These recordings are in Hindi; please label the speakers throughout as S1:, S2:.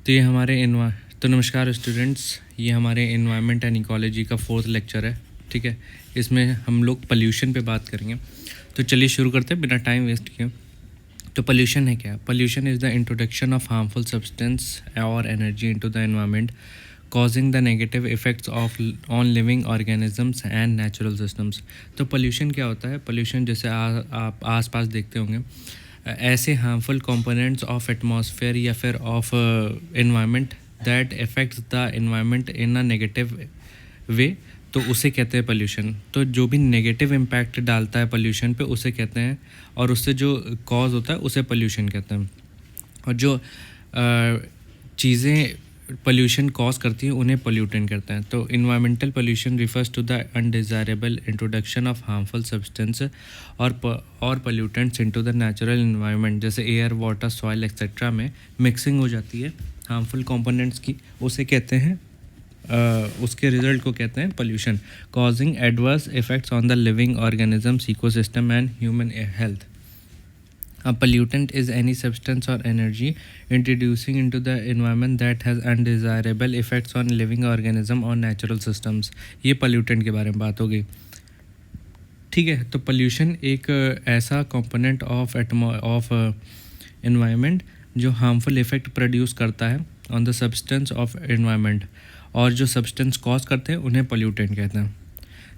S1: तो ये हमारे तो नमस्कार स्टूडेंट्स, ये हमारे इन्वायरमेंट एंड इकोलॉजी का 4th लेक्चर है। ठीक है, इसमें हम लोग पोल्यूशन पे बात करेंगे। तो चलिए शुरू करते हैं बिना टाइम वेस्ट किए। तो पोल्यूशन है क्या? Pollution is the introduction of harmful substance और energy into the environment causing the negative effects of on living organisms and natural systems। तो पोल्यूशन क्या होता है? पोल्यूशन जैसे आप आसपास देखते होंगे, ऐसे हार्मफुल कंपोनेंट्स ऑफ एटमॉस्फेयर या फिर of environment that affects the environment in a negative way, तो उसे कहते हैं पोल्यूशन। तो जो भी नेगेटिव इम्पैक्ट डालता है पोल्यूशन पे उसे कहते हैं, और उससे जो कॉज होता है उसे पोल्यूशन कहते हैं। और जो चीज़ें पोल्यूशन कॉज करती है उन्हें पोल्यूटेंट करते हैं। तो environmental pollution refers to the undesirable introduction of harmful substance और pollutants into the natural environment, जैसे एयर, वाटर, सॉइल एक्सेट्रा में मिक्सिंग हो जाती है हार्मफुल कंपोनेंट्स की, उसे कहते हैं उसके रिजल्ट को कहते हैं pollution, causing adverse effects on the living organisms, ecosystem and human health. A pollutant is any substance or energy introducing into the environment that has undesirable effects on living organism or natural systems। ये pollutant के बारे में बात हो गई। ठीक है, तो pollution एक ऐसा component of environment जो harmful effect produce करता है on the substance of environment, और जो substance cause करते हैं उन्हें pollutant कहते हैं।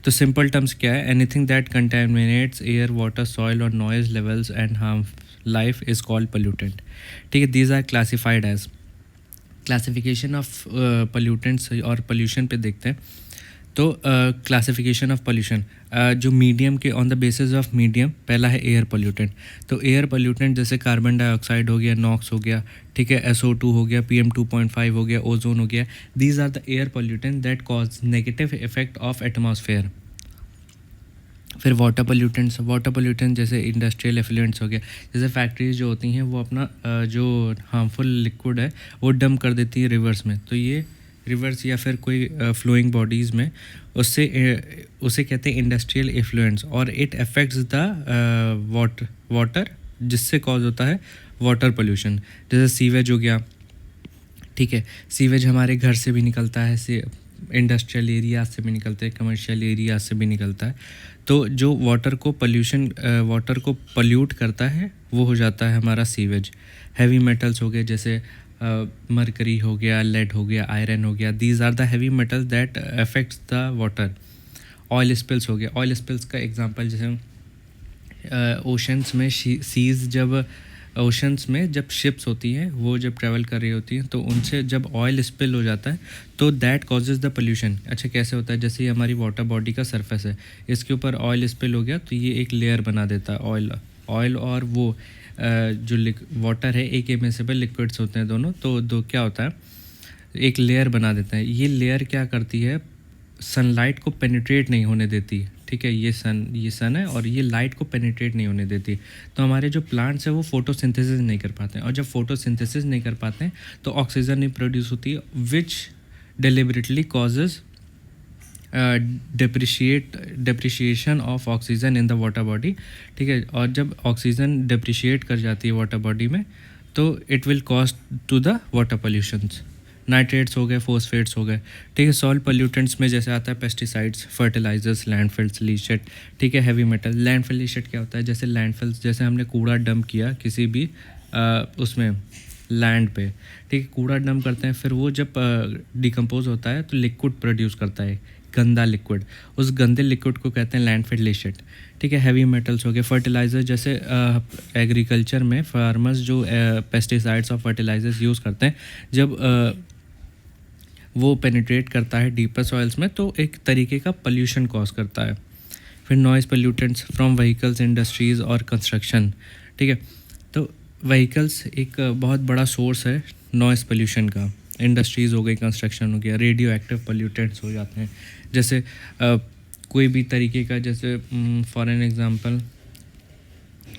S1: तो सिंपल टर्म्स क्या है? Anything that contaminates air, water, soil और noise levels and harm life is called pollutant. ठीक है, these are classified as. Classification of pollutants और पोल्यूशन पे देखते हैं। तो क्लासिफिकेशन ऑफ पोल्यूशन, जो मीडियम के on the basis of medium, पहला है एयर पोल्यूटेंट। तो एयर पोल्यूटेंट जैसे कार्बन डाइऑक्साइड हो गया, नॉक्स हो गया, ठीक है, SO2 हो गया, PM2.5 हो गया, ओजोन हो गया, these are the air pollutant that cause negative effect of atmosphere. फिर वाटर पोल्यूटेंट जैसे इंडस्ट्रियल एफ्लुएंट्स हो गया, जैसे फैक्ट्रीज जो होती हैं वो अपना जो हार्मफुल लिक्विड है वो डंप कर देती है रिवर्स में। तो ये रिवर्स या फिर कोई फ्लोइंग बॉडीज़ में उसे कहते हैं इंडस्ट्रियल इफ्लुएंस, और इट अफेक्ट्स द वाटर, जिससे कॉज होता है वाटर पोल्यूशन। जैसे सीवेज हो गया, ठीक है, सीवेज हमारे घर से भी निकलता है, इंडस्ट्रियल एरिया से भी निकलते हैं, कमर्शियल एरिया से भी निकलता है। तो जो वाटर को पल्यूट करता है वो हो जाता है हमारा सीवेज। हैवी मेटल्स हो गए, जैसे मरकरी हो गया, लेड हो गया, आयरन हो गया, these are the heavy metals that affects the water. Oil spills हो गया, ऑयल स्पिल्स का एग्जांपल जैसे ओशंस में ओशंस में जब शिप्स होती हैं वो जब ट्रैवल कर रही होती हैं तो उनसे जब ऑयल स्पिल हो जाता है तो दैट कॉजेज़ द पोल्यूशन। अच्छा, कैसे होता है? जैसे ये हमारी वाटर बॉडी का सरफेस है, इसके ऊपर ऑयल स्पिल हो गया तो ये एक लेयर बना देता है। ऑयल और वो जो वाटर है, एक इमिसिबल लिक्विड्स होते हैं दोनों, तो दो क्या होता है, एक लेयर बना देता है। ये लेयर क्या करती है? सनलाइट को पेनिट्रेट नहीं होने देती। ठीक है, ये सन है और ये लाइट को पेनिट्रेट नहीं होने देती। तो हमारे जो प्लांट्स है वो फोटोसिंथेसिस नहीं कर पाते हैं, और जब फोटोसिंथेसिस नहीं कर पाते हैं तो ऑक्सीजन नहीं प्रोड्यूस होती है, which deliberately causes depreciation of oxygen in the water body. ठीक है, और जब ऑक्सीजन डिप्रिशिएट कर जाती है वाटर बॉडी में तो it will cause to the water pollutions. Nitrates हो गए, फॉस्फेट्स हो गए। ठीक है, सॉइल पोल्यूटेंट्स में जैसे आता है पेस्टिसाइड्स, फर्टिलाइजर्स, लैंडफिल्स, लीचेट। ठीक है, हैवी मेटल। लैंडफिल, लीचेट क्या होता है? जैसे लैंडफिल्स, जैसे हमने कूड़ा डंप किया किसी भी उसमें लैंड पे, ठीक है, कूड़ा डंप करते हैं, फिर वो जब डिकम्पोज होता है तो लिक्विड प्रोड्यूस करता है, गंदा लिक्विड। उस गंदे लिक्विड को कहते हैं लैंडफिल, लीचेट। ठीक है, हैवी मेटल्स हो गए। फर्टिलाइज़र, जैसे एग्रीकल्चर में फार्मर्स जो पेस्टिसाइड्स और फर्टिलाइजर्स यूज़ करते हैं, जब वो पेनिट्रेट करता है डीपर सॉइल्स में तो एक तरीके का पोल्यूशन कॉज करता है। फिर noise pollutants from vehicles, industries और कंस्ट्रक्शन। ठीक है, तो व्हीकल्स एक बहुत बड़ा सोर्स है नॉइज़ पोल्यूशन का। इंडस्ट्रीज़ हो गई, कंस्ट्रक्शन हो गया, रेडियो एक्टिव पोल्यूटेंट्स हो जाते हैं, जैसे कोई भी तरीके का, जैसे फॉर एन एग्ज़ाम्पल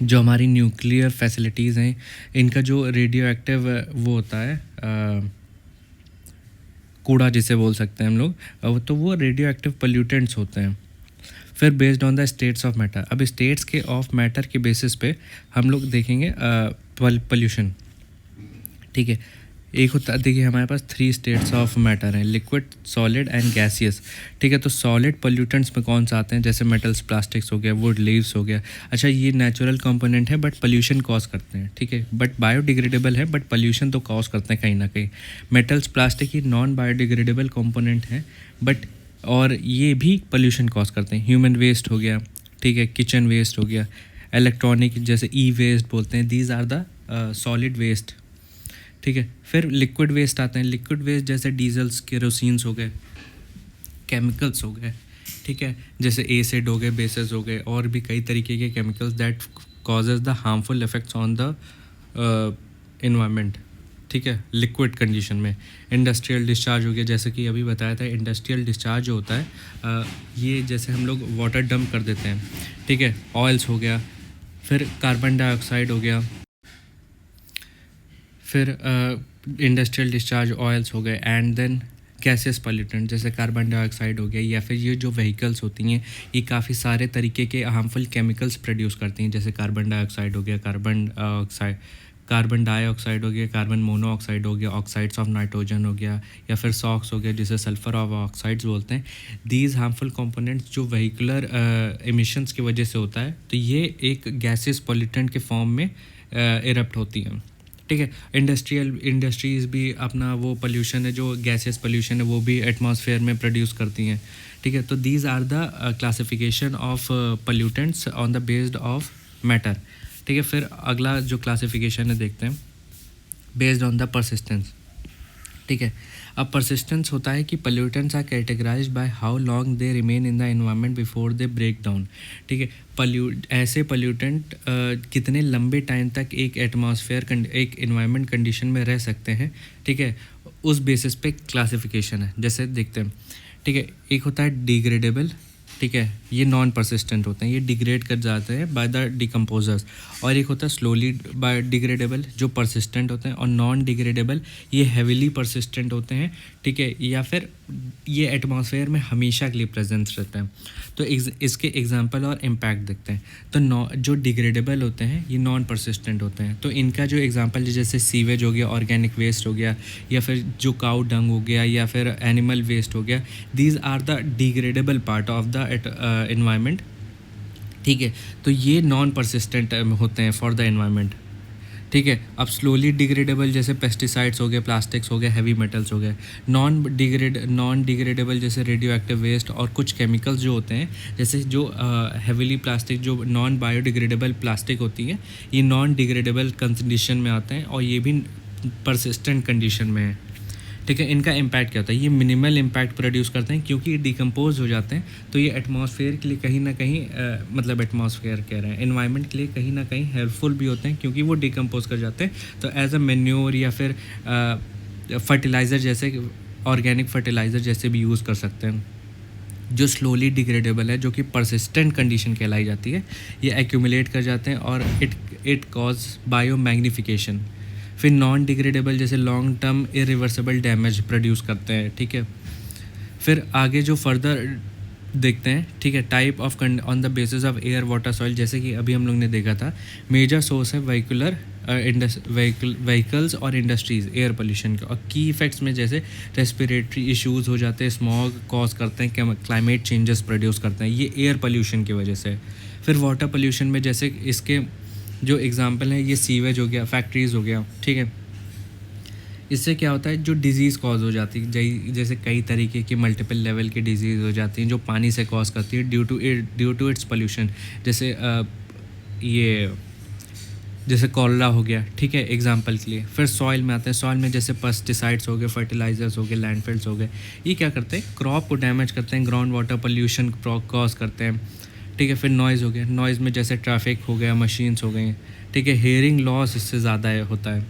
S1: जो हमारी न्यूक्लियर फैसिलिटीज़ हैं, इनका जो रेडियो एक्टिव वो होता है कूड़ा जिसे बोल सकते हैं हम लोग, तो वो रेडियो एक्टिव पोल्यूटेंट्स होते हैं। फिर based on the states of matter, अब स्टेट्स के ऑफ मैटर के बेसिस पे हम लोग देखेंगे पोल्यूशन। ठीक है, एक होता है, देखिए हमारे पास 3 स्टेट्स ऑफ मैटर हैं, लिक्विड, सॉलिड एंड गैसियस। ठीक है, तो सॉलिड पोल्यूटेंट्स में कौन सा आते हैं, जैसे मेटल्स, प्लास्टिक्स हो गया, वुड, लीव्स हो गया। अच्छा, ये नेचुरल कंपोनेंट है बट पोल्यूशन कॉज करते हैं। ठीक है, बट बायोडिग्रेडेबल है बट पोल्यूशन तो कॉज करते हैं कहीं ना कहीं। मेटल्स, प्लास्टिक ये नॉन बायोडिग्रेडेबल कंपोनेंट हैं बट और ये भी पोल्यूशन कॉज करते हैं। ह्यूमन वेस्ट हो गया, ठीक है, किचन वेस्ट हो गया, इलेक्ट्रॉनिक जैसे ई वेस्ट बोलते हैं, these are the solid waste. ठीक है, फिर लिक्विड वेस्ट आते हैं। लिक्विड वेस्ट जैसे डीजल्स, केरोसिन्स हो गए, केमिकल्स हो गए, ठीक है, जैसे एसिड हो गए, बेसेस हो गए, और भी कई तरीके के chemicals that causes the harmful effects on the environment. ठीक है, लिक्विड कंडीशन में इंडस्ट्रियल डिस्चार्ज हो गया, जैसे कि अभी बताया था। इंडस्ट्रियल डिस्चार्ज जो होता है ये जैसे हम लोग वाटर डंप कर देते हैं, ठीक है, ऑयल्स हो गया, फिर कार्बन डाइऑक्साइड हो गया, फिर इंडस्ट्रियल डिस्चार्ज ऑयल्स हो गए, एंड देन गैसेस पॉल्यूटेंट जैसे कार्बन डाइऑक्साइड हो गया, या फिर ये जो व्हीकल्स होती हैं ये काफ़ी सारे तरीके के हार्मफुल केमिकल्स प्रोड्यूस करती हैं, जैसे कार्बन डाइऑक्साइड हो गया, कार्बन डाइऑक्साइड हो गया, कार्बन मोनोऑक्साइड हो गया, ऑक्साइड्स ऑफ नाइट्रोजन हो गया, या फिर सॉक्स हो गया जिसे सल्फर ऑफ ऑक्साइड्स बोलते हैं। दीज हार्मफुल कंपोनेंट्स जो व्हीकुलर एमिशंस की वजह से होता है, तो ये एक गैसेस पॉल्यूटेंट के फॉर्म में इरप्ट होती हैं। ठीक है, इंडस्ट्रीज़ भी अपना वो पोल्यूशन है, जो गैसेस पोल्यूशन है, वो भी एटमॉस्फेयर में प्रोड्यूस करती हैं। ठीक है, तो these are the classification of pollutants on the based of matter. ठीक है, फिर अगला जो क्लासिफिकेशन है देखते हैं, बेस्ड ऑन द परसिस्टेंस। ठीक है, अब परसिस्टेंस होता है कि pollutants are categorised by how long they remain in the environment before they break down. ठीक है, ऐसे पोल्यूटेंट कितने लंबे टाइम तक एक एक एनवायरनमेंट कंडीशन में रह सकते हैं। ठीक है, उस बेसिस पे क्लासिफिकेशन है, जैसे देखते हैं। ठीक है, एक होता है डिग्रेडेबल, ठीक है, ये नॉन परसिस्टेंट होते हैं, ये डिग्रेड कर जाते हैं बाय द डिकम्पोजर्स। और एक होता है स्लोली बाय डिग्रेडेबल जो परसिस्टेंट होते हैं, और नॉन डिग्रेडेबल ये हेविली परसिस्टेंट होते हैं। ठीक है, या फिर ये एटमॉस्फेयर में हमेशा के लिए प्रेजेंस रहते हैं। तो इसके एग्जांपल और इम्पैक्ट देखते हैं। तो जो डिग्रेडेबल होते हैं ये नॉन परसिस्टेंट होते हैं, तो इनका जो एग्जांपल जैसे सीवेज हो गया, ऑर्गेनिक वेस्ट हो गया, या फिर जो काउ डंग हो गया, या फिर एनिमल वेस्ट हो गया, these are the degradable part of the environment. ठीक है, तो ये नॉन परसिस्टेंट होते हैं फॉर द एनवायरनमेंट। ठीक है, अब स्लोली डिग्रेडेबल जैसे पेस्टिसाइड्स हो गए, प्लास्टिक्स हो गए, हैवी मेटल्स हो गए। नॉन डिग्रेडेबल जैसे रेडियो एक्टिव वेस्ट और कुछ केमिकल्स जो होते हैं, जैसे जो हैवीली प्लास्टिक जो नॉन बायोडिग्रेडेबल प्लास्टिक होती है, ये नॉन डिग्रेडेबल कंडीशन में आते हैं और ये भी परसिस्टेंट कंडीशन में है। ठीक है, इनका इम्पैक्ट क्या होता है, ये मिनिमल इम्पैक्ट प्रोड्यूस करते हैं क्योंकि ये डिकम्पोज हो जाते हैं, तो ये एटमॉस्फेयर के लिए कहीं ना कहीं मतलब एटमॉस्फेयर कह रहे हैं, एनवायरनमेंट के लिए कहीं ना कहीं हेल्पफुल भी होते हैं क्योंकि वो डिकम्पोज कर जाते हैं। तो एज अ मैन्योर या फिर फर्टिलाइज़र जैसे ऑर्गेनिक फर्टिलाइज़र जैसे भी यूज़ कर सकते हैं। जो स्लोली डिग्रेडेबल है, जो कि परसिस्टेंट कंडीशन कहलाई जाती है, ये एक्यूमुलेट कर जाते हैं और इट कॉज बायो मैग्नीफिकेशन। फिर नॉन डिग्रेडेबल जैसे long term irreversible damage produce करते हैं। ठीक है, फिर आगे जो फर्दर देखते हैं। ठीक है, type of on the basis of air, water, soil, जैसे कि अभी हम लोग ने देखा था। मेजर सोर्स है व्हीकल्स और इंडस्ट्रीज़ एयर पोल्यूशन के, और की इफ़ेक्ट्स में जैसे रेस्पिरेटरी इश्यूज़ हो जाते हैं, स्मॉग कॉज करते हैं, क्लाइमेट चेंजेस प्रोड्यूस करते हैं, ये एयर पोल्यूशन की वजह से। फिर वाटर पोल्यूशन में जैसे इसके जो एग्जांपल है, ये सीवेज हो गया, फैक्ट्रीज़ हो गया। ठीक है, इससे क्या होता है, जो डिज़ीज़ कॉज हो जाती है, जैसे कई तरीके की मल्टीपल लेवल की डिजीज़ हो जाती हैं जो पानी से कॉज करती है ड्यू टू इट्स पोल्यूशन, जैसे ये जैसे कॉलरा हो गया। ठीक है, एग्जांपल के लिए। फिर सॉइल में आते हैं, सॉइल में जैसे पेस्टिसाइड्स हो गए, फर्टिलाइजर्स हो गए, लैंडफिल्स हो गए, ये क्या करते हैं, क्रॉप को डैमेज करते हैं, ग्राउंड वाटर पोल्यूशन कॉज करते हैं। ठीक है, फिर नॉइज़ हो गया, नॉइज़ में जैसे ट्रैफिक हो गया, मशीन्स हो गई। ठीक है, हेयरिंग लॉस इससे ज़्यादा होता है।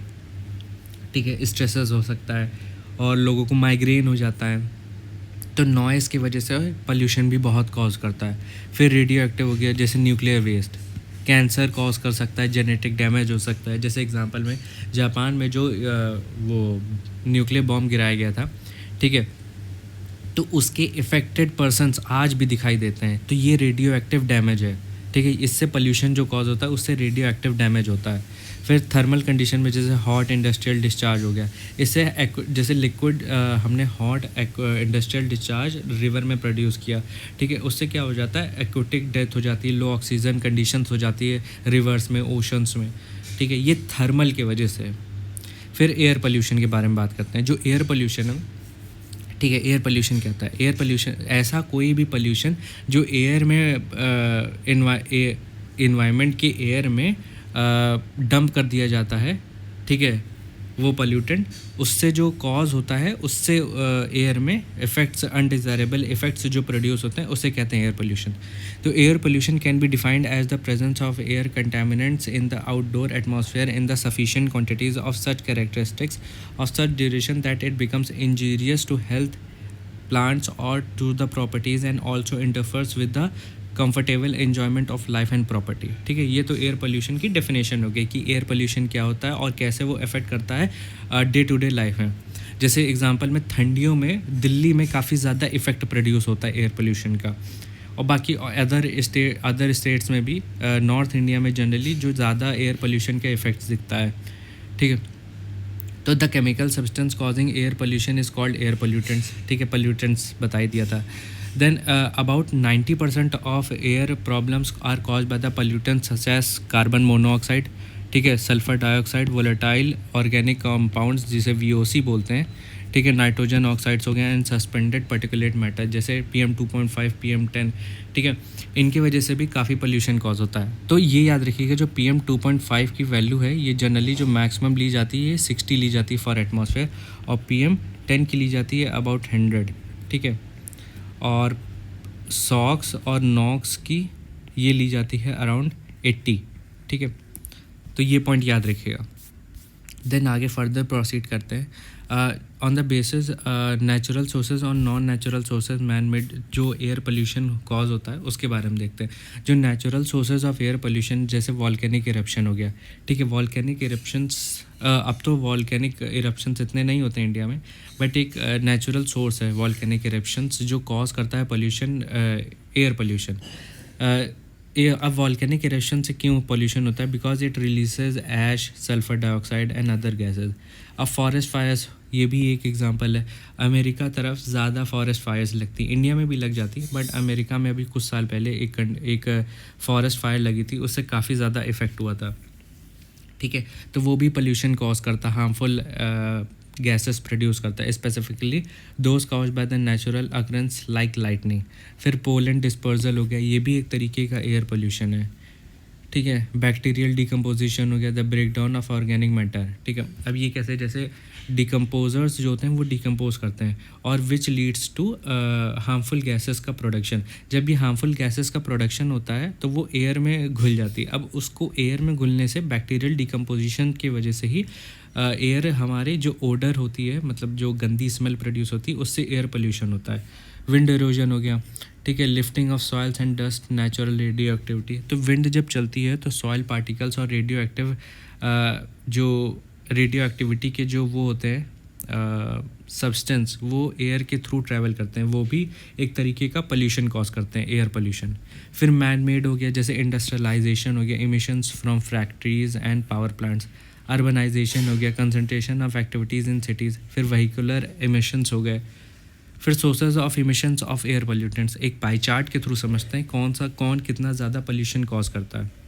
S1: ठीक है, स्ट्रेसेस हो सकता है और लोगों को माइग्रेन हो जाता है, तो नॉइज़ की वजह से पोल्यूशन भी बहुत कॉज करता है। फिर रेडियो एक्टिव हो गया, जैसे न्यूक्लियर वेस्ट, कैंसर कॉज कर सकता है, जेनेटिक डैमेज हो सकता है। जैसे एग्जांपल में जापान में जो वो न्यूक्लियर बॉम्ब गिराया गया था, ठीक है, तो उसके इफ़ेक्टेड पर्सन्स आज भी दिखाई देते हैं, तो ये रेडियो एक्टिव डैमेज है। ठीक है, इससे पोल्यूशन जो कॉज होता है उससे रेडियो एक्टिव डैमेज होता है। फिर थर्मल कंडीशन में जैसे हॉट इंडस्ट्रियल डिस्चार्ज हो गया, इससे जैसे लिक्विड हमने हॉट इंडस्ट्रियल डिस्चार्ज रिवर में प्रोड्यूस किया, ठीक है, उससे क्या हो जाता है, एक्यूटिक डेथ हो जाती है, लो ऑक्सीजन कंडीशंस हो जाती है रिवर्स में, ओशंस में, ठीक है, ये थर्मल की वजह से। फिर एयर पोल्यूशन के बारे में बात करते हैं। जो एयर पोल्यूशन है, ठीक है, एयर पोल्यूशन क्या होता है? एयर पोल्यूशन ऐसा कोई भी पोल्यूशन जो एयर में इन्वायरमेंट के एयर में डंप कर दिया जाता है, ठीक है, वो पोल्यूटेंट, उससे जो कॉज होता है, उससे एयर में इफ़ेक्ट्स, अनडिज़ायरेबल इफ़ेक्ट्स जो प्रोड्यूस होते हैं, उसे कहते हैं एयर पोल्यूशन। तो air pollution can be defined as the presence of air contaminants in the outdoor atmosphere in the sufficient quantities of such characteristics of such duration that it becomes injurious to health, plants or to the properties and also interferes with the comfortable enjoyment of life and property, ठीक है। ये तो एयर पोल्यूशन की डेफिनेशन हो गई कि एयर पोल्यूशन क्या होता है और कैसे वो अफेक्ट करता है डे टू डे लाइफ में। जैसे एग्जांपल में ठंडियों में दिल्ली में काफ़ी ज़्यादा इफेक्ट प्रोड्यूस होता है एयर पोल्यूशन का, और बाकी अदर स्टेट्स में भी, नॉर्थ इंडिया में जनरली जो ज़्यादा एयर पोल्यूशन का इफेक्ट्स दिखता है, ठीक है। तो the chemical substance causing air pollution is called air pollutants, ठीक है, पोल्यूटेंट्स बताई दिया था। Then about 90% of air problems are cause by the pollutants such as carbon monoxide, ठीक है, sulphur dioxide, volatile organic compounds जिसे VOC बोलते हैं, ठीक है, नाइट्रोजन ऑक्साइड्स हो गए एंड सस्पेंडेड पार्टिकुलेट मैटर जैसे PM2.5, PM10, ठीक है, इनकी वजह से भी काफ़ी पोल्यूशन कॉज होता है। तो ये याद रखिएगा, जो PM2.5 की वैल्यू है, ये जनरली जो मैक्सिमम ली जाती है 60 ली जाती है फॉर एटमॉस्फेयर, और PM10 की ली जाती है अबाउट 100, ठीक है, और सॉक्स और नॉक्स की ये ली जाती है अराउंड 80, ठीक है। तो ये पॉइंट याद रखिएगा। देन आगे फर्दर प्रोसीड करते हैं। On the basis natural sources और non natural sources man made जो एयर पोल्यूशन कॉज होता है उसके बारे में देखते हैं। जो natural sources of air pollution जैसे वॉल्केनिक इरप्शन हो गया, ठीक है, वॉल्केनिक इरप्शंस, अब तो वॉल्केनिक इरप्शंस इतने नहीं होते इंडिया में, बट एक नेचुरल सोर्स है वॉल्केनिक इरप्शंस जो कॉज करता है पोल्यूशन, एयर पोल्यूशन। अब वॉल्केनिक इरप्शन से क्यों पोल्यूशन होता है? Because it releases ash, sulphur dioxide and other gases. अब फॉरेस्ट फायर्स, ये भी एक एग्जांपल है। अमेरिका तरफ ज़्यादा फॉरेस्ट फायर्स लगती, इंडिया में भी लग जाती, बट अमेरिका में अभी कुछ साल पहले एक फॉरेस्ट फायर लगी थी, उससे काफ़ी ज़्यादा इफ़ेक्ट हुआ था, ठीक है। तो वो भी पोल्यूशन कॉज करता, हार्मफुल गैसेस प्रोड्यूस करता है, specifically those cause by the natural occurrence like lightning. फिर पोलन डिस्पर्जल हो गया, ये भी एक तरीके का एयर पोल्यूशन है, ठीक है। बैक्टीरियल डिकम्पोजिशन हो गया, the break down of organic matter, ठीक है। अब ये कैसे, जैसे डिकम्पोजर्स जो होते हैं वो डिकम्पोज करते हैं और which leads to harmful gases का प्रोडक्शन। जब भी हार्मफुल गैसेस का प्रोडक्शन होता है तो वो एयर में घुल जाती है। अब उसको एयर में घुलने से बैक्टीरियल डिकम्पोजिशन की वजह से ही एयर हमारे जो ओडर होती है, मतलब जो गंदी स्मेल प्रोड्यूस होती है, उससे एयर पोल्यूशन होता है। विंड इरोजन हो गया, ठीक है, lifting of soils and dust, natural radio activity. तो विंड जब चलती है तो सॉइल पार्टिकल्स और रेडियो एक्टिव जो रेडियो एक्टिविटी के जो वो होते हैं सब्सटेंस, वो एयर के थ्रू ट्रैवल करते हैं, वो भी एक तरीके का पोल्यूशन कॉज करते हैं, एयर पोल्यूशन। फिर मैन मेड हो गया, जैसे इंडस्ट्रियलाइजेशन हो गया, emissions from factories and power plants. Urbanisation हो गया, concentration of activities in cities. फिर व्हीकुलर इमिशंस हो गए। फिर sources of emissions of air pollutants, एक पाई चार्ट के थ्रू समझते हैं कौन कितना ज़्यादा पोल्यूशन कॉज करता है।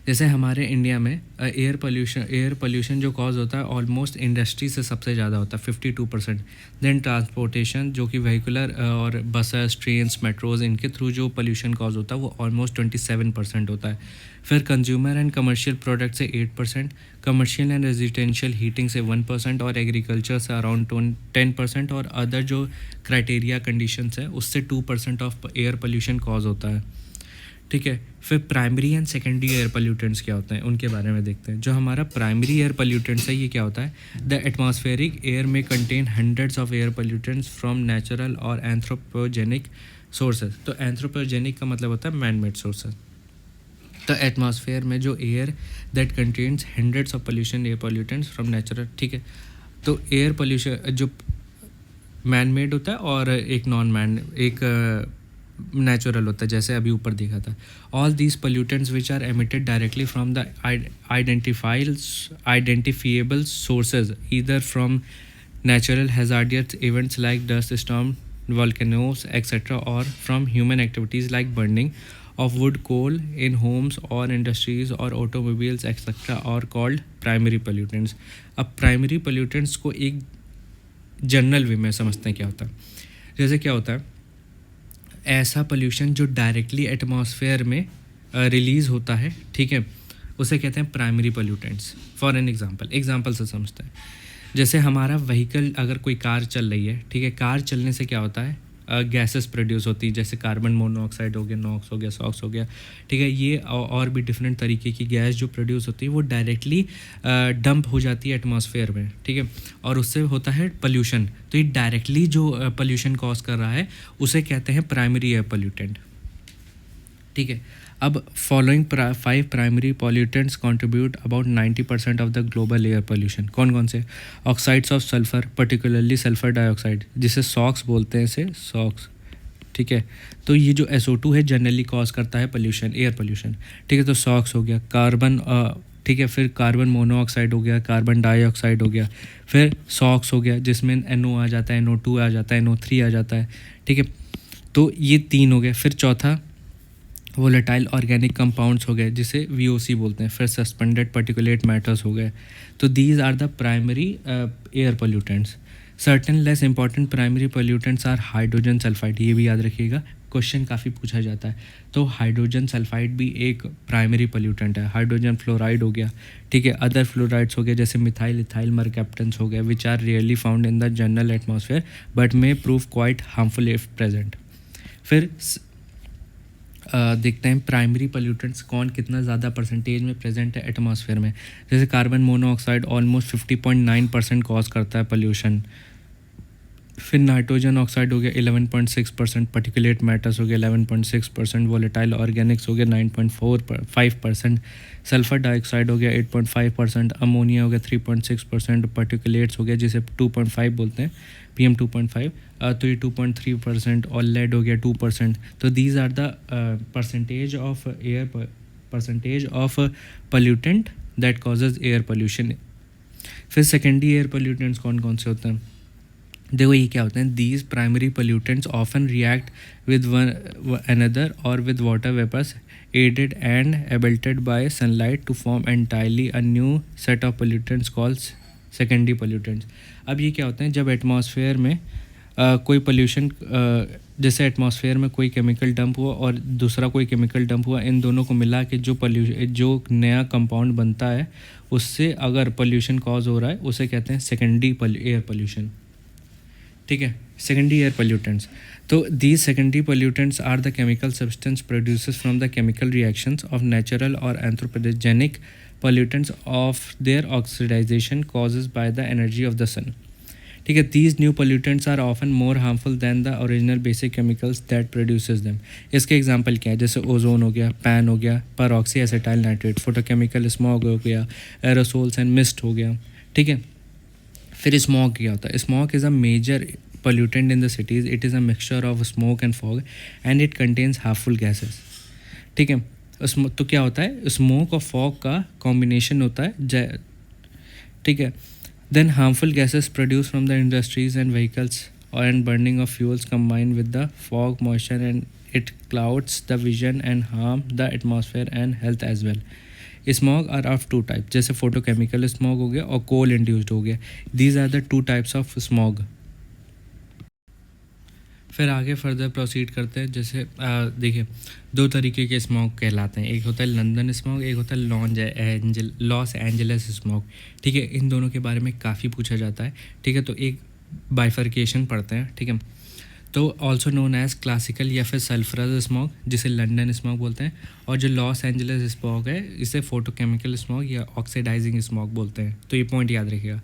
S1: जैसे हमारे इंडिया में एयर पोल्यूशन जो कॉज होता है ऑलमोस्ट इंडस्ट्री से सबसे ज़्यादा होता है 52%। देन ट्रांसपोर्टेशन जो कि व्हीकुलर और बसेस, ट्रेन्स, मेट्रोज़, इनके थ्रू जो पोल्यूशन कॉज होता है वो ऑलमोस्ट 27% होता है। फिर कंज्यूमर एंड कमर्शियल प्रोडक्ट से 8%, कमर्शियल एंड रेजिडेंशियल हीटिंग से 1% और एग्रीकल्चर से अराउंड 10%, और अदर जो क्राइटेरिया कंडीशंस है उससे 2% ऑफ एयर पोल्यूशन कॉज होता है, ठीक है। फिर primary and secondary air pollutants क्या होते हैं उनके बारे में देखते हैं। जो हमारा प्राइमरी एयर पोल्यूटेंट्स है ये क्या होता है? द एटमॉस्फेरिक एयर में contain hundreds of air pollutants from natural और एंथ्रोपोजेनिक सोर्सेज। तो एंथ्रोपोजेनिक का मतलब होता है मैन मेड सोर्सेज। तो एटमॉस्फेयर में जो air that contains hundreds of air pollutants from natural, ठीक है। तो एयर पोल्यूशन जो मैन मेड होता है और एक नॉन मैन, एक नेचुरल होता है, जैसे अभी ऊपर देखा था। All these pollutants which are emitted directly from the identifiable sources, either from natural hazardous events like dust storm, volcanoes, etc., or from human activities like burning of wood, coal in homes or industries or automobiles, etc., are called primary pollutants. अब primary pollutants को एक जनरल वे में समझते हैं क्या होता है। जैसे क्या होता है, ऐसा पोल्यूशन जो डायरेक्टली एटमॉस्फेयर में रिलीज़ होता है, ठीक है, उसे कहते हैं primary pollutants. For an example से समझते हैं। जैसे हमारा व्हीकल, अगर कोई कार चल रही है, ठीक है, कार चलने से क्या होता है, गैसेस प्रोड्यूस होती हैं, जैसे कार्बन मोनोऑक्साइड हो गया, नॉक्स हो गया, सॉक्स हो गया, ठीक है, ये और भी डिफरेंट तरीके की गैस जो प्रोड्यूस होती है वो डायरेक्टली डंप हो जाती है एटमॉस्फेयर में, ठीक है, और उससे होता है पोल्यूशन। तो ये डायरेक्टली जो पोल्यूशन कॉज कर रहा है उसे कहते हैं प्राइमरी एयर पोल्यूटेंट, ठीक है। अब following 5 primary pollutants contribute about 90% of the global air pollution. कौन कौन से? Oxides of sulphur, particularly sulphur dioxide, जिसे सॉक्स बोलते हैं, इसे सॉक्स, ठीक है। तो ये जो SO2 है जनरली कॉज करता है पोल्यूशन, एयर पोल्यूशन, ठीक है। तो सॉक्स हो गया, कार्बन, ठीक है, फिर कार्बन मोनोऑक्साइड हो गया, कार्बन डाइऑक्साइड हो गया, फिर सॉक्स हो गया जिसमें NO आ जाता है, NO2 आ जाता है, NO3 आ जाता है, ठीक है। तो ये 3 हो गए। फिर चौथा वोलेटाइल ऑर्गेनिक कंपाउंड्स हो गए, जिसे VOC बोलते हैं। फिर सस्पेंडेड पर्टिकुलेट मैटर्स हो गए। तो these are the primary air pollutants. Certain less important primary pollutants are hydrogen sulphide, ये भी याद रखिएगा, क्वेश्चन काफ़ी पूछा जाता है। तो हाइड्रोजन सल्फाइड भी एक प्राइमरी पोल्यूटेंट है। हाइड्रोजन फ्लोराइड हो गया, ठीक है। अदर फ्लोराइड्स हो गए जैसे मिथाइल, इथाइल, मरकैप्टेंस हो गए, which are rarely found in the general atmosphere but may prove quite harmful if present. फिर देखते हैं प्राइमरी पोल्यूटेंट्स कौन कितना ज़्यादा परसेंटेज में प्रेजेंट है एटमॉस्फेयर में। जैसे कार्बन मोनोऑक्साइड ऑलमोस्ट 50.9% कॉज करता है पोल्यूशन। फिर नाइट्रोजन ऑक्साइड हो गया 11.6%, पर्टिकुलेट मैटर्स हो गया 11.6%, वोलेटाइल ऑर्गेनिक्स हो गया 9.5%, सल्फर डाइऑक्साइड हो गया 8.5%, अमोनिया हो गया 3.6%, पर्टिकुलेट्स हो गया जिसे 2.5 बोलते हैं, PM 2.5, तो ये 2.3%, और लेड हो गया 2%। तो these are the percentage of pollutant that causes air pollution. फिर सेकेंडरी एयर पोल्यूटेंट्स कौन कौन से होते हैं? देखो ये क्या होते हैं, these primary pollutants often react with one another और with water vapours aided and ablated by sunlight to form entirely a new set of pollutants called secondary pollutants। अब ये क्या होते हैं, जब एटमॉस्फेयर में कोई पोल्यूशन, जैसे एटमॉस्फेयर में कोई केमिकल डंप हुआ और दूसरा कोई केमिकल डंप हुआ, इन दोनों को मिला के जो नया कंपाउंड बनता है, उससे अगर पोल्यूशन कॉज हो रहा है उसे कहते हैं सेकेंडरी एयर पोल्यूशन, ठीक है, सेकेंडरी एयर पोल्यूटेंट्स। तो these secondary pollutants are the chemical substance produces from the chemical reactions of natural और anthropogenic pollutants of their oxidisation causes by the energy of the sun, ठीक है। These new pollutants are often more harmful than the original basic chemicals that produces them. इसके एग्जांपल क्या है, जैसे ओजोन हो गया, पैन हो गया, peroxy acetyl nitrate, photochemical smog हो गया, एरोसोल्स एंड मिस्ट हो गया, ठीक है। फिर स्मॉग क्या होता है? Smog is a major pollutant in the cities. It is a mixture of smoke and fog and it contains harmful gases, ठीक है। तो क्या होता है, स्मोक और फॉग का कॉम्बिनेशन होता है, ठीक है। Then harmful gases produce from the industries and vehicles and burning of fuels combined with the fog moisture and it clouds the vision and harm the atmosphere and health as well. Smog are of 2 type, जैसे फोटोकेमिकल स्मॉग हो गया और कोल इंड्यूस्ड हो गया। These are the 2 types of smog. फिर आगे फर्दर प्रोसीड करते हैं। जैसे देखिए 2 तरीके के स्मॉग कहलाते हैं, एक होता है लंदन स्मॉग, एक होता है लॉस एंजल्स स्मॉग, ठीक है। इन दोनों के बारे में काफ़ी पूछा जाता है, ठीक है। तो एक बाइफर्केशन पढ़ते हैं, ठीक है। तो ऑल्सो नोन एज क्लासिकल या फिर सल्फरस स्मॉग, जिसे लंदन स्मॉग बोलते हैं, और जो लॉस एंजल्स स्मॉग है इसे फोटोकेमिकल स्मॉग या ऑक्सीडाइजिंग स्मॉग बोलते हैं। तो ये पॉइंट याद रखिएगा,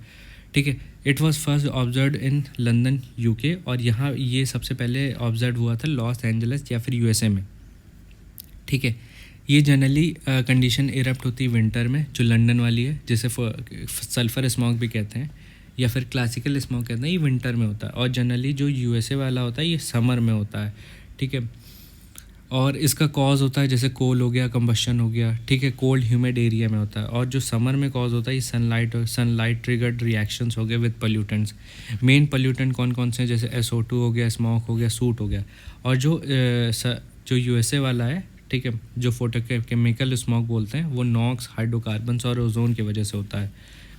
S1: ठीक है। It was first observe in London UK, और यहाँ ये सबसे पहले ऑब्जर्व हुआ था लॉस एंजल्स या फिर USA में, ठीक है। ये जनरली कंडीशन इरप्ट होती है विंटर में, जो लंदन वाली है, जिसे सल्फर स्मॉग भी कहते हैं या फिर क्लासिकल स्मॉग कहते हैं, ये विंटर में होता है। और जनरली जो USA वाला होता है ये समर में होता है, ठीक है। और इसका कॉज होता है जैसे कोल हो गया, कंबशन हो गया, ठीक है, कोल्ड ह्यूमिड एरिया में होता है। और जो समर में कॉज होता है ये सनलाइट ट्रिगर्ड रिएक्शंस हो गए विद पोल्यूटेंट्स। मेन पोल्यूटेंट कौन कौन से हैं, जैसे SO2 हो गया, स्मोक हो गया, सूट हो गया। और जो USA वाला है, ठीक है, जो फोटोकेमिकल स्मोक बोलते हैं, वो नॉक्स, हाइड्रोकार्बन्स और ओजोन की वजह से होता है।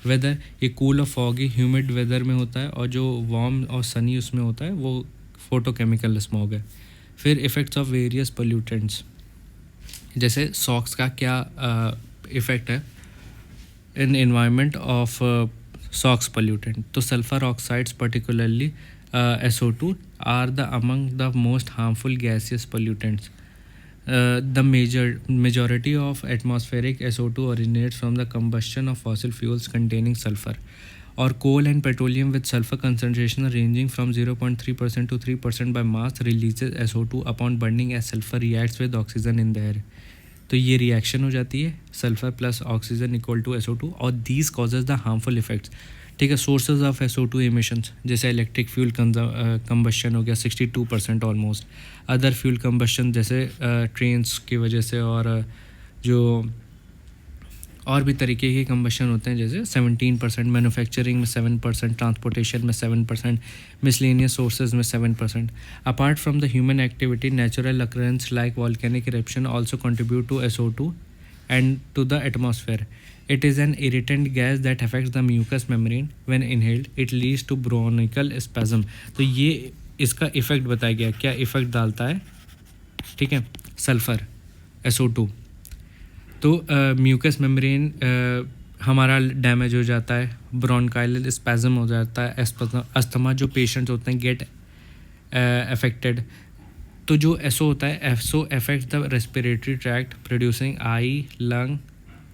S1: वेदर ये कूल और फॉगी ह्यूमिड वेदर में होता है, और जो वार्म और सनी उसमें होता है वो फोटोकेमिकल स्मोक है। फिर इफ़ेक्ट्स ऑफ वेरियस पोल्यूटेंट्स, जैसे सॉक्स का क्या इफ़ेक्ट है in environment of SOx pollutant. तो sulphur oxides particularly SO2 are the among the most harmful gaseous pollutants. The majority of atmospheric SO2 originates from the combustion of fossil fuels containing sulfur, or coal and petroleum with sulfur concentration ranging from 0.3% to 3% by mass releases SO2 upon burning, as sulfur reacts with oxygen in the air. तो ये रिएक्शन हो जाती है sulphur plus oxygen equal to SO2, और these causes the harmful effects. ठीक है, सोर्सेज ऑफ SO2 एमिशंस, जैसे इलेक्ट्रिक फ्यूल कंबशन हो गया 62% ऑलमोस्ट, अदर फ्यूल कंबशन जैसे ट्रेन्स की वजह से, और जो और भी तरीके के कंबशन होते हैं जैसे 17%, मैन्युफैक्चरिंग में 7%, ट्रांसपोर्टेशन में 7%, मिसलेनियस सोर्सेज में 7%। Apart from the human activity, natural occurrence like volcanic eruption also contribute to SO2 and to the atmosphere. It is an irritant gas that affects the mucous membrane. When inhaled, it leads to bronchial spasm. तो ये इसका इफ़ेक्ट बताया गया, क्या इफ़ेक्ट डालता है, ठीक है, सल्फ़र SO2। तो म्यूकस मेम्ब्रेन हमारा डैमेज हो जाता है, ब्रोंकाइल स्पैज़म हो जाता है, अस्थमा जो पेशेंट्स होते हैं गेट अफेक्टेड। तो जो SO होता है, SO affects the respiratory tract, producing eye, lung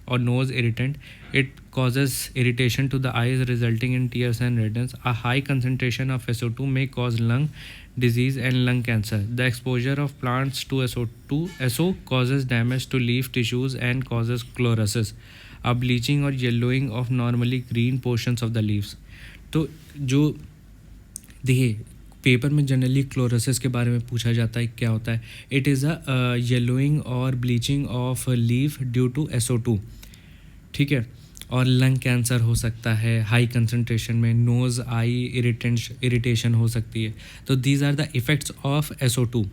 S1: or nose irritant. It causes irritation to the eyes, resulting in tears and redness. A high concentration of SO2 may cause lung disease and lung cancer. The exposure of plants to SO causes damage to leaf tissues and causes chlorosis, a bleaching or yellowing of normally green portions of the leaves. तो जो देखिए पेपर में जनरली क्लोरोसिस के बारे में पूछा जाता है, क्या होता है, इट इज़ अ येलोइंग और bleaching of leaf due to SO2, ठीक है। और लंग कैंसर हो सकता है हाई कंसनट्रेशन में, नोज़ आई इरिटेशन हो सकती है। तो these are the effects of SO2।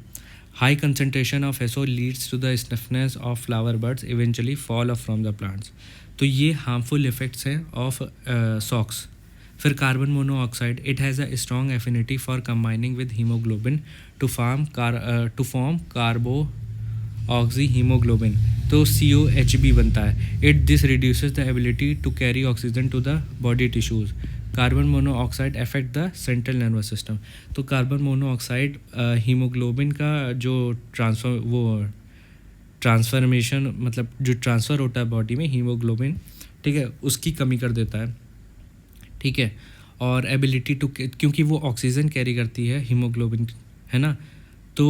S1: High concentration of SO leads to the stiffness of flower buds, eventually fall off from the plants. तो ये हार्मफुल इफ़ेक्ट्स हैं ऑफ सॉक्स। फिर carbon monoxide, it has a strong affinity for combining with haemoglobin to form carboxyhaemoglobin, तो COHB बनता है। This reduces the ability to carry oxygen to the body tissues. Carbon monoxide affect the central nervous system. तो कार्बन मोनोऑक्साइड हीमोग्लोबिन का जो ट्रांसफॉर्मेशन, मतलब जो ट्रांसफ़र होता है बॉडी में हीमोग्लोबिन, ठीक है, उसकी कमी कर देता है, ठीक है। और एबिलिटी टू, क्योंकि वो ऑक्सीजन कैरी करती है हीमोग्लोबिन, है ना, तो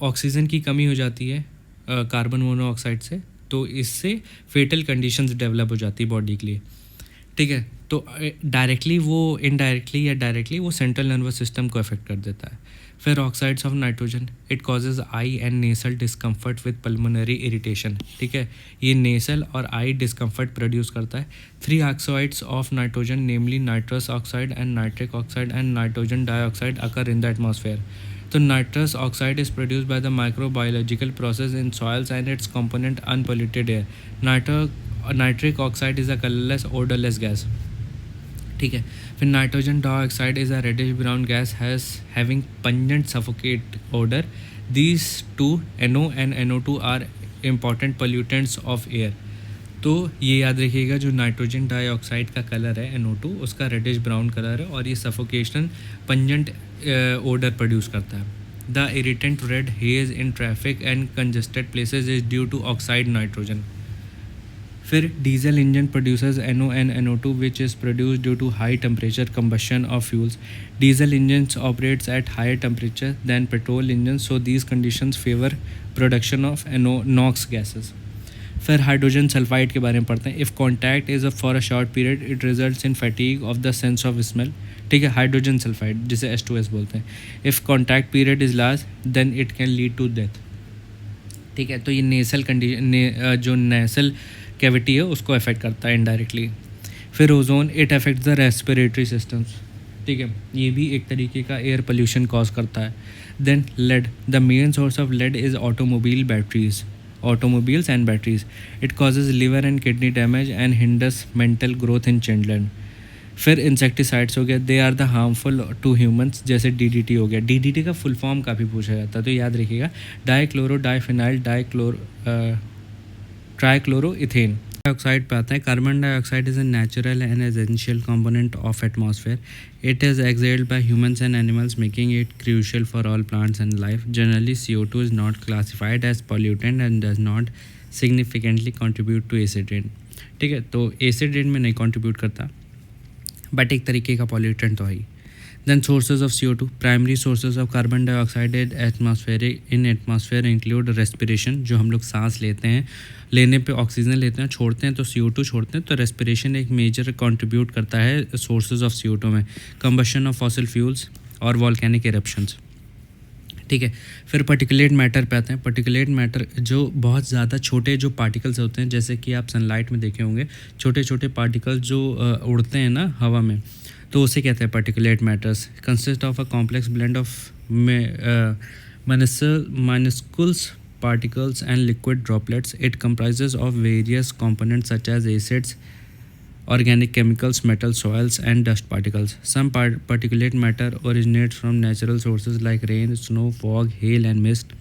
S1: ऑक्सीजन की कमी हो जाती है कार्बन मोनोऑक्साइड से, तो इससे फेटल कंडीशंस डेवलप हो जाती है बॉडी के लिए, ठीक है। तो डायरेक्टली वो, इनडायरेक्टली या डायरेक्टली वो सेंट्रल नर्वस सिस्टम को अफेक्ट कर देता है। फिर oxides of nitrogen, it causes I and nasal discomfort with pulmonary irritation, ठीक है, ये नेसल और आई डिस्कम्फर्ट प्रोड्यूस करता है। 3 oxides of nitrogen, namely nitrous oxide and nitric oxide and nitrogen dioxide occur in the atmosphere. तो nitrous oxide is produced by the microbiological process in soils and its component unpolluted air. Nitric oxide is a colorless, odorless gas, ठीक है। फिर nitrogen dioxide is a reddish brown gas having pungent suffocate odor. These two, NO and NO2, are important pollutants of air. तो ये याद रखिएगा, जो नाइट्रोजन डाइऑक्साइड का कलर है NO2, उसका रेडिश ब्राउन कलर है, और ये सफोकेशन पंजेंट ओडर प्रोड्यूस करता है। The irritant red haze in traffic and congested places is due to oxide nitrogen. फिर diesel engine producers NO and NO2 which is produced due to high temperature combustion of fuels. Diesel engines operates at higher temperature than petrol engines, so these conditions favor production of NOx gases. फिर हाइड्रोजन सल्फाइड के बारे में पढ़ते हैं। If contact is for a short period, it results in fatigue of the sense of smell, ठीक है, हाइड्रोजन सल्फाइड जिसे H2S बोलते हैं। If contact period is large, then it can lead to death. ठीक है। तो ये नेसल जो नेसल कैविटी है उसको अफेक्ट करता है इनडायरेक्टली। फिर ozone, it affects the respiratory systems. ठीक है, ये भी एक तरीके का एयर पोल्यूशन कॉज करता है। Then lead, the main source of lead is automobiles and batteries. It causes liver and kidney damage and hinders mental growth in children. फिर इंसेक्टिसाइड्स हो गया, they are the harmful to humans, जैसे डीडीटी हो गया। डीडीटी का फुल फॉर्म काफ़ी पूछा जाता है, तो याद रखिएगा, डाइक्लोरो डाइफिनाइल ट्राइक्लोरोइथेन। डाइऑक्साइड पे आता है। Carbon dioxide is a natural and essential component of atmosphere. It is exhaled by humans and animals, making it crucial for all plants and life. Generally, CO2 is not classified as pollutant and does not significantly contribute to acid rain. ठीक है, तो एसिड रेन में नहीं कंट्रीब्यूट करता, बट एक तरीके का पॉल्यूटेंट तो है ही। Then sources of CO2, primary sources of carbon dioxide in atmosphere include respiration, जो हम लोग सांस लेते हैं, लेने पे ऑक्सीजन लेते हैं, छोड़ते हैं तो CO2 छोड़ते हैं, तो रेस्पिरेशन एक मेजर कंट्रीब्यूट करता है सोर्सेज ऑफ CO2 में। कंबशन ऑफ फॉसिल फ्यूल्स और वॉल्केनिक एरप्शंस। ठीक है, फिर पर्टिकुलेट मैटर पे आते हैं। पर्टिकुलेट मैटर जो बहुत ज़्यादा छोटे जो पार्टिकल्स होते हैं, जैसे कि आप सनलाइट में देखे होंगे, छोटे छोटे पार्टिकल्स जो उड़ते हैं ना हवा में, तो उसे कहते हैं particulate matters. Consist of a complex blend of minuscule particles and liquid droplets. It comprises of various components such as acids, organic chemicals, metals, soils, and dust particles. Some particulate matter originates from natural sources like rain, snow, fog, hail, and mist.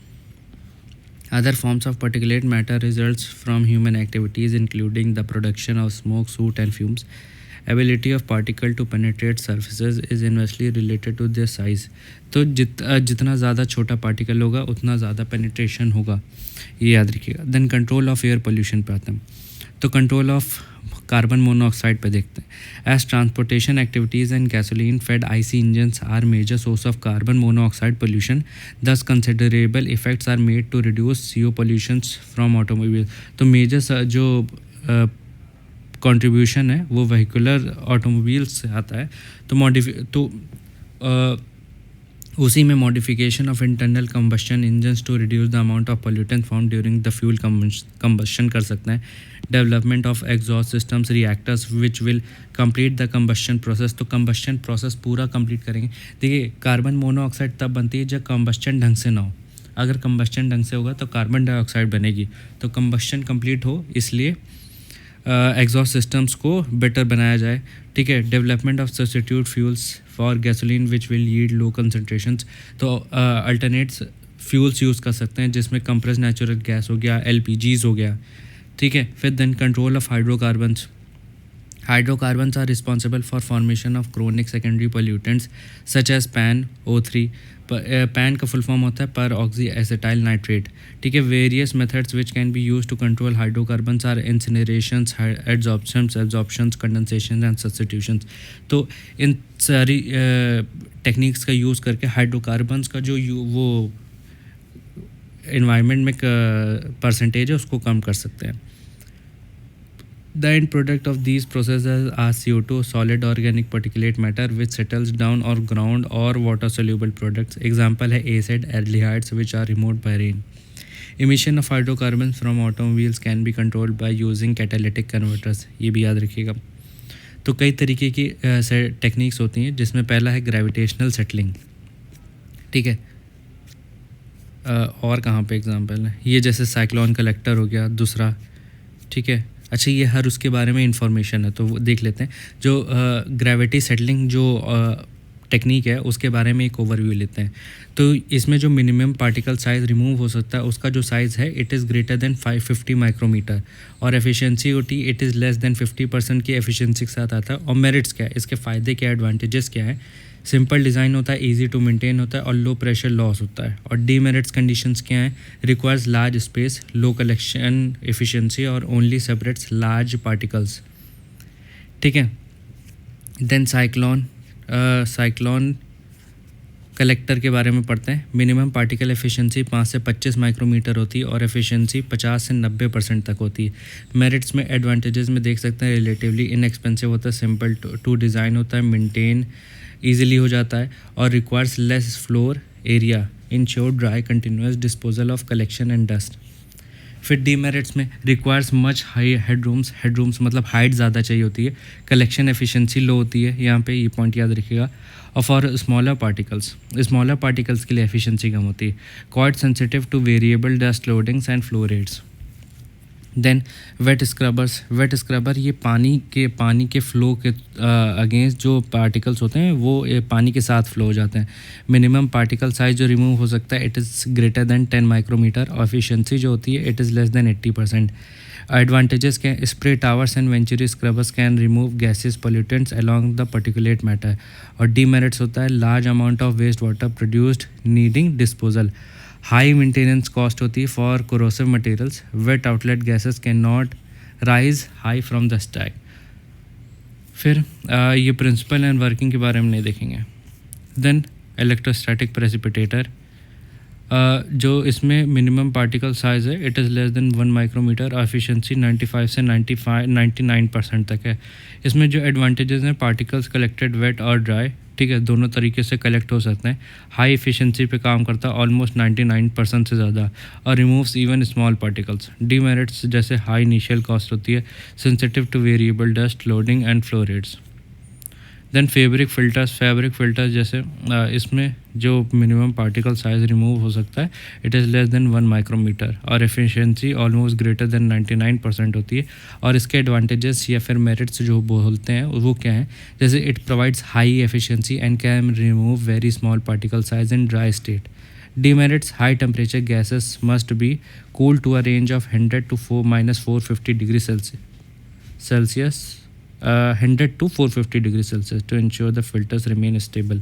S1: Other forms of particulate matter results from human activities, including the production of smoke, soot, and fumes. Ability of particle to penetrate surfaces is inversely related to their size. तो जितना ज़्यादा छोटा पार्टिकल होगा उतना ज़्यादा पेनिट्रेशन होगा, ये याद रखिएगा। Then control of air pollution पे आते हैं। तो कंट्रोल ऑफ कार्बन मोनोऑक्साइड पे देखते हैं। As transportation activities and gasoline fed IC engines are major source of carbon monoxide pollution, thus considerable effects are made to reduce CO pollutions from automobile. तो मेजर जो कंट्रीब्यूशन है वो व्हीकुलर ऑटोमोबाइल्स से आता है। तो उसी में modification of internal combustion engines to reduce the amount of pollutant form during the fuel combustion कर सकते हैं। Development of exhaust systems reactors which will complete the combustion process. तो कंबशन प्रोसेस पूरा कंप्लीट करेंगे। देखिए, कार्बन मोनोऑक्साइड तब बनती है जब कंबशन ढंग से ना हो। अगर कंबशन ढंग से होगा तो कार्बन डाइऑक्साइड बनेगी। तो कंबशन कंप्लीट हो, इसलिए एग्जॉस्ट सिस्टम्स को बेटर बनाया जाए। ठीक है, development of substitute fuels for gasoline which will yield low concentrations. तो अल्टरनेट्स फ्यूल्स यूज़ कर सकते हैं, जिसमें कंप्रेस नेचुरल गैस हो गया, LPGs हो गया। ठीक है, फिर then control of hydrocarbons. Hydrocarbons are responsible for formation of chronic secondary pollutants such as PAN, O3. PAN का फुल फॉर्म होता है पर ऑक्सी एसिटाइल नाइट्रेट। ठीक है, various methods which can be use to control hydrocarbons are incinerations, absorptions, condensation and substitutions. तो इन सारी टेक्निक्स का यूज़ करके हाइड्रोकार्बन्स का जो वो इन्वायरमेंट में परसेंटेज है उसको कम कर सकते हैं। The end product of these processes are CO2, solid organic particulate matter which settles down or ground, or water soluble products. Example है acid, aldehydes which are removed by rain. Emission of hydrocarbons from automobiles can be controlled by using catalytic converters. ये भी याद रखिएगा। तो कई तरीके की टेक्निक्स होती हैं, जिसमें पहला है ग्रेविटेशनल सेटलिंग। ठीक है, और कहाँ पे एग्जांपल है, ये जैसे साइक्लोन कलेक्टर हो गया दूसरा। ठीक है, अच्छा, ये हर उसके बारे में इंफॉर्मेशन है तो वो देख लेते हैं। जो ग्रेविटी सेटलिंग जो टेक्निक है उसके बारे में एक ओवरव्यू लेते हैं। तो इसमें जो मिनिमम पार्टिकल साइज़ रिमूव हो सकता है उसका जो साइज़ है it is greater than 550 micrometre, और एफिशिएंसी होती है इट इज़ लेस देन 50% की एफिशिएंसी के साथ आता है। और मेरिट्स क्या है, इसके फ़ायदे क्या, एडवांटेजेस क्या है। सिंपल डिज़ाइन होता है, इजी टू मेंटेन होता है, और लो प्रेशर लॉस होता है। और डीमेरिट्स कंडीशंस क्या हैं, रिक्वायर्स लार्ज स्पेस, लो कलेक्शन एफिशिएंसी, और ओनली सेपरेट्स लार्ज पार्टिकल्स। ठीक है, देन साइक्लोन कलेक्टर के बारे में पढ़ते हैं। मिनिमम पार्टिकल एफिशिएंसी 5 से 25 माइक्रोमीटर होती है और एफिशिएंसी 50 से 90% तक होती है। मेरिट्स में एडवांटेजेस में देख सकते हैं, रिलेटिवली इनएक्सपेंसिव होता है, सिंपल टू डिज़ाइन होता है, मेंटेन ईजिली हो जाता है, और requires less floor area, ensure dry continuous disposal of collection and dust. फिर डीमेरिट्स में रिक्वायर्स मच हाई हेडरूम्स मतलब हाइट ज़्यादा चाहिए होती है, कलेक्शन एफिशिएंसी लो होती है, यहाँ पे ये पॉइंट याद रखिएगा। और फॉर स्मॉलर पार्टिकल्स के लिए एफिशिएंसी कम होती है, quite sensitive to variable dust loadings and flow rates. Then wet scrubber ये पानी के फ़्लो के अगेंस्ट जो पार्टिकल्स होते हैं वो पानी के साथ फ्लो हो जाते हैं। मिनिमम पार्टिकल साइज जो रिमूव हो सकता है it is greater than 10 micrometre और एफिशिएंसी जो होती है it is less than 80%। Advantages क्या है, spray towers and venturi scrubbers can remove gases pollutants along the particulate matter. और डीमेरिट्स होता है large amount of waste water produced needing disposal, high maintenance cost होती है for corrosive materials, wet outlet gases can not rise high from the stack. फिर ये प्रिंसिपल एंड वर्किंग के बारे में नहीं देखेंगे। देन इलेक्ट्रोस्टैटिक प्रेसिपिटेटर, जो इसमें मिनिमम पार्टिकल साइज़ है it is less than 1 micrometre और एफिशिएंसी 95 से 99% तक है। इसमें जो एडवांटेजेस हैं, पार्टिकल्स कलेक्टेड वेट और ड्राई, ठीक है, दोनों तरीके से कलेक्ट हो सकते हैं, हाई एफिशिएंसी पे काम करता है ऑलमोस्ट 99% से ज़्यादा, और removes even small particles. Demerits जैसे हाई इनिशियल कॉस्ट होती है, sensitive to variable dust loading and flow rates. Then fabric filters जैसे इसमें जो मिनिमम पार्टिकल साइज़ रिमूव हो सकता है it is less than 1 micrometre और एफिशिएंसी ऑलमोस्ट ग्रेटर देन 99% होती है। और इसके एडवांटेजेस या फिर मेरिट्स जो बोलते हैं वो क्या है, जैसे it provides high efficiency and can remove very small particle size in dry state. Demerits, high temperature gases must be cool to a range of 100 to -450 degree Celsius 100 to 450 degree Celsius to ensure the filters remain stable.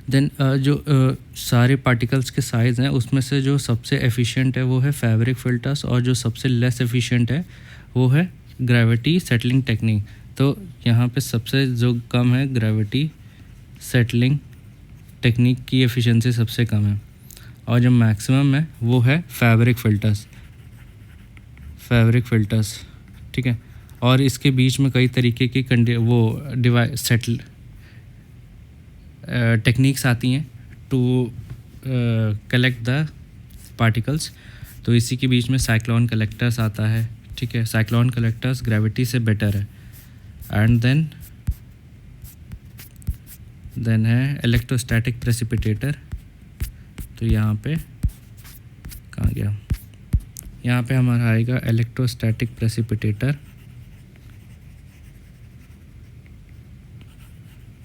S1: देन जो सारे पार्टिकल्स के साइज़ हैं उसमें से जो सबसे एफिशिएंट है वो है फैब्रिक फिल्टर्स और जो सबसे लेस एफिशिएंट है वो है ग्रेविटी सेटलिंग टेक्निक। तो यहाँ पे सबसे जो कम है ग्रेविटी सेटलिंग टेक्निक की एफिशिएंसी सबसे कम है, और जो मैक्सिमम है वो है फैब्रिक फिल्टर्स, ठीक है। और इसके बीच में कई तरीके की टेक्निक्स आती हैं टू कलेक्ट द पार्टिकल्स। तो इसी के बीच में साइक्लोन कलेक्टर्स आता है, ठीक है। साइक्लोन कलेक्टर्स ग्रेविटी से बेटर है। एंड देन है इलेक्ट्रोस्टैटिक प्रेसिपिटेटर। तो यहाँ पे कहाँ गया, यहाँ पे हमारा आएगा इलेक्ट्रोस्टैटिक प्रेसिपिटेटर।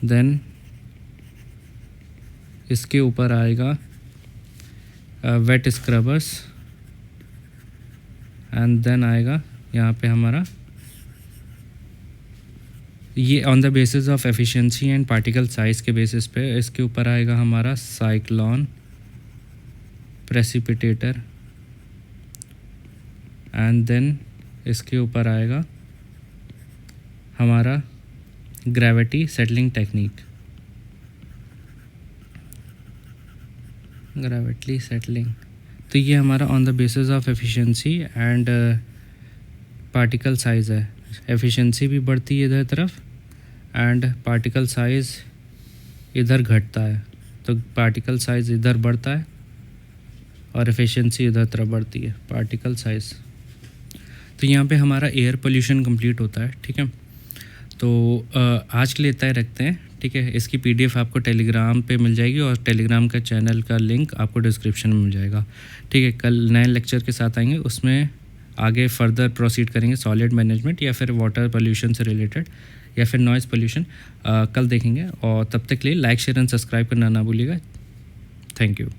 S1: देन इसके ऊपर आएगा वेट स्क्रबर्स एंड देन आएगा यहाँ पे हमारा ये on the basis of efficiency and particle size के बेसिस पे इसके ऊपर आएगा हमारा साइक्लोन प्रेसिपिटेटर एंड देन इसके ऊपर आएगा हमारा gravity settling technique. Gravity settling, तो ये हमारा on the basis of efficiency and particle size है। एफिशिएंसी भी बढ़ती है इधर तरफ एंड पार्टिकल साइज़ इधर घटता है, तो पार्टिकल साइज़ इधर बढ़ता है और एफिशिएंसी इधर तरफ बढ़ती है, पार्टिकल साइज़। तो यहाँ पे हमारा एयर पोल्यूशन कंप्लीट होता है, ठीक है। तो आज के लिए इतना ही रखते हैं, ठीक है। इसकी PDF आपको टेलीग्राम पे मिल जाएगी और टेलीग्राम का चैनल का लिंक आपको डिस्क्रिप्शन में मिल जाएगा, ठीक है। कल नए लेक्चर के साथ आएंगे, उसमें आगे फर्दर प्रोसीड करेंगे सॉलिड मैनेजमेंट या फिर वाटर पोल्यूशन से रिलेटेड या फिर नॉइज़ पोल्यूशन कल देखेंगे। और तब तक के लिए लाइक शेयर एंड सब्सक्राइब करना ना भूलिएगा। Thank you.